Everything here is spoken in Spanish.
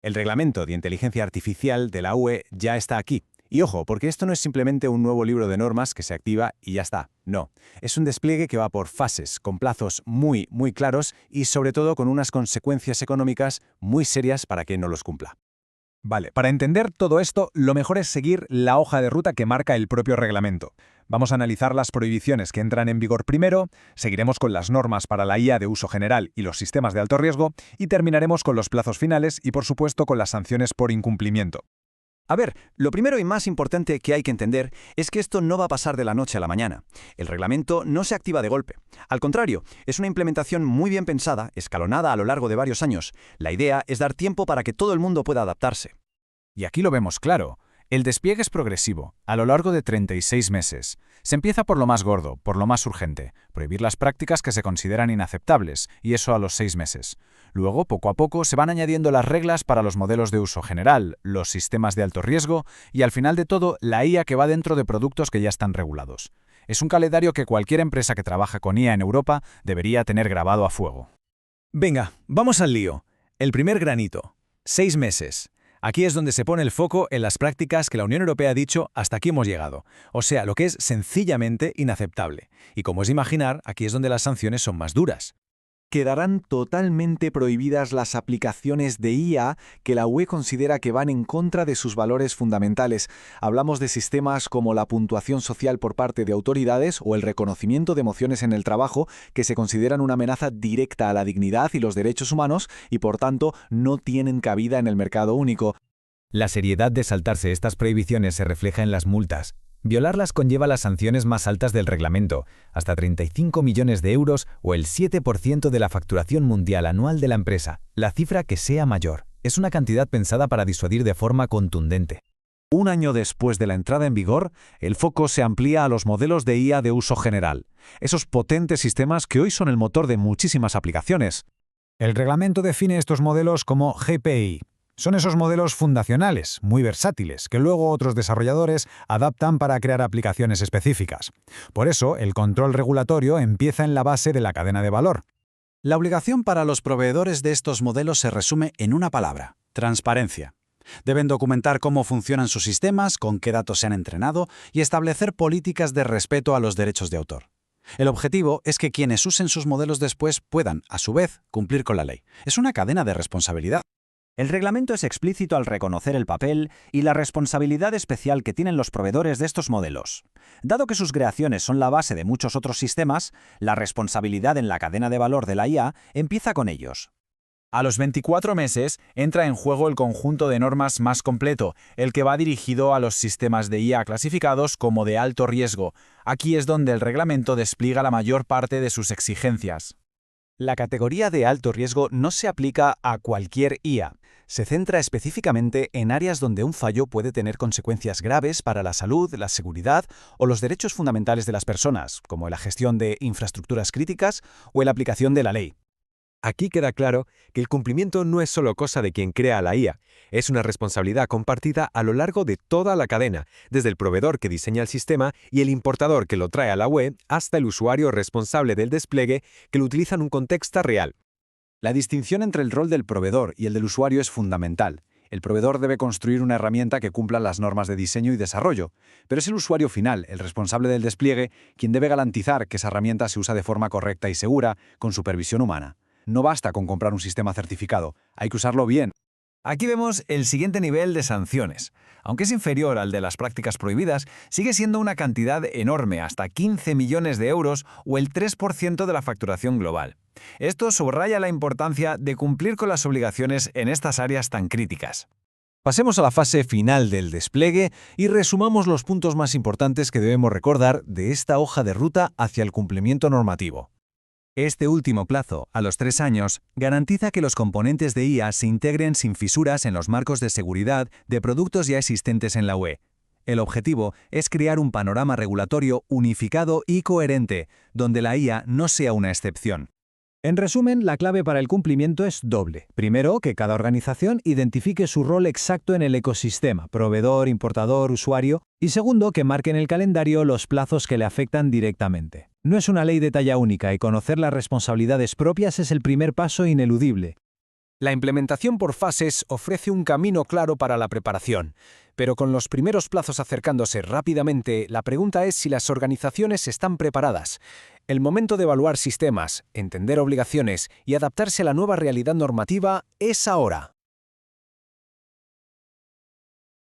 El reglamento de inteligencia artificial de la UE ya está aquí. Y ojo, porque esto no es simplemente un nuevo libro de normas que se activa y ya está. No, es un despliegue que va por fases, con plazos muy claros y sobre todo con unas consecuencias económicas muy serias para quien no los cumpla. Vale, para entender todo esto, lo mejor es seguir la hoja de ruta que marca el propio reglamento. Vamos a analizar las prohibiciones que entran en vigor primero, seguiremos con las normas para la IA de uso general y los sistemas de alto riesgo, y terminaremos con los plazos finales y, por supuesto, con las sanciones por incumplimiento. A ver, lo primero y más importante que hay que entender es que esto no va a pasar de la noche a la mañana. El reglamento no se activa de golpe. Al contrario, es una implementación muy bien pensada, escalonada a lo largo de varios años. La idea es dar tiempo para que todo el mundo pueda adaptarse. Y aquí lo vemos claro. El despliegue es progresivo, a lo largo de 36 meses. Se empieza por lo más gordo, por lo más urgente, prohibir las prácticas que se consideran inaceptables, y eso a los 6 meses. Luego, poco a poco, se van añadiendo las reglas para los modelos de uso general, los sistemas de alto riesgo, y al final de todo, la IA que va dentro de productos que ya están regulados. Es un calendario que cualquier empresa que trabaja con IA en Europa debería tener grabado a fuego. Venga, vamos al lío. El primer granito. 6 meses. Aquí es donde se pone el foco en las prácticas que la Unión Europea ha dicho hasta aquí hemos llegado, o sea, lo que es sencillamente inaceptable. Y como es de imaginar, aquí es donde las sanciones son más duras. Quedarán totalmente prohibidas las aplicaciones de IA que la UE considera que van en contra de sus valores fundamentales. Hablamos de sistemas como la puntuación social por parte de autoridades o el reconocimiento de emociones en el trabajo, que se consideran una amenaza directa a la dignidad y los derechos humanos y, por tanto, no tienen cabida en el mercado único. La seriedad de saltarse estas prohibiciones se refleja en las multas. Violarlas conlleva las sanciones más altas del reglamento, hasta 35 millones de euros o el 7% de la facturación mundial anual de la empresa, la cifra que sea mayor. Es una cantidad pensada para disuadir de forma contundente. Un año después de la entrada en vigor, el foco se amplía a los modelos de IA de uso general, esos potentes sistemas que hoy son el motor de muchísimas aplicaciones. El reglamento define estos modelos como GPI. Son esos modelos fundacionales, muy versátiles, que luego otros desarrolladores adaptan para crear aplicaciones específicas. Por eso, el control regulatorio empieza en la base de la cadena de valor. La obligación para los proveedores de estos modelos se resume en una palabra: transparencia. Deben documentar cómo funcionan sus sistemas, con qué datos se han entrenado y establecer políticas de respeto a los derechos de autor. El objetivo es que quienes usen sus modelos después puedan, a su vez, cumplir con la ley. Es una cadena de responsabilidad. El reglamento es explícito al reconocer el papel y la responsabilidad especial que tienen los proveedores de estos modelos. Dado que sus creaciones son la base de muchos otros sistemas, la responsabilidad en la cadena de valor de la IA empieza con ellos. A los 24 meses entra en juego el conjunto de normas más completo, el que va dirigido a los sistemas de IA clasificados como de alto riesgo. Aquí es donde el reglamento despliega la mayor parte de sus exigencias. La categoría de alto riesgo no se aplica a cualquier IA. Se centra específicamente en áreas donde un fallo puede tener consecuencias graves para la salud, la seguridad o los derechos fundamentales de las personas, como la gestión de infraestructuras críticas o la aplicación de la ley. Aquí queda claro que el cumplimiento no es solo cosa de quien crea la IA, es una responsabilidad compartida a lo largo de toda la cadena, desde el proveedor que diseña el sistema y el importador que lo trae a la web hasta el usuario responsable del despliegue que lo utiliza en un contexto real. La distinción entre el rol del proveedor y el del usuario es fundamental. El proveedor debe construir una herramienta que cumpla las normas de diseño y desarrollo, pero es el usuario final, el responsable del despliegue, quien debe garantizar que esa herramienta se usa de forma correcta y segura, con supervisión humana. No basta con comprar un sistema certificado, hay que usarlo bien. Aquí vemos el siguiente nivel de sanciones. Aunque es inferior al de las prácticas prohibidas, sigue siendo una cantidad enorme, hasta 15 millones de euros o el 3% de la facturación global. Esto subraya la importancia de cumplir con las obligaciones en estas áreas tan críticas. Pasemos a la fase final del despliegue y resumamos los puntos más importantes que debemos recordar de esta hoja de ruta hacia el cumplimiento normativo. Este último plazo, a los 3 años, garantiza que los componentes de IA se integren sin fisuras en los marcos de seguridad de productos ya existentes en la UE. El objetivo es crear un panorama regulatorio unificado y coherente, donde la IA no sea una excepción. En resumen, la clave para el cumplimiento es doble. Primero, que cada organización identifique su rol exacto en el ecosistema, proveedor, importador, usuario, y segundo, que marque en el calendario los plazos que le afectan directamente. No es una ley de talla única y conocer las responsabilidades propias es el primer paso ineludible. La implementación por fases ofrece un camino claro para la preparación, pero con los primeros plazos acercándose rápidamente, la pregunta es si las organizaciones están preparadas. El momento de evaluar sistemas, entender obligaciones y adaptarse a la nueva realidad normativa es ahora.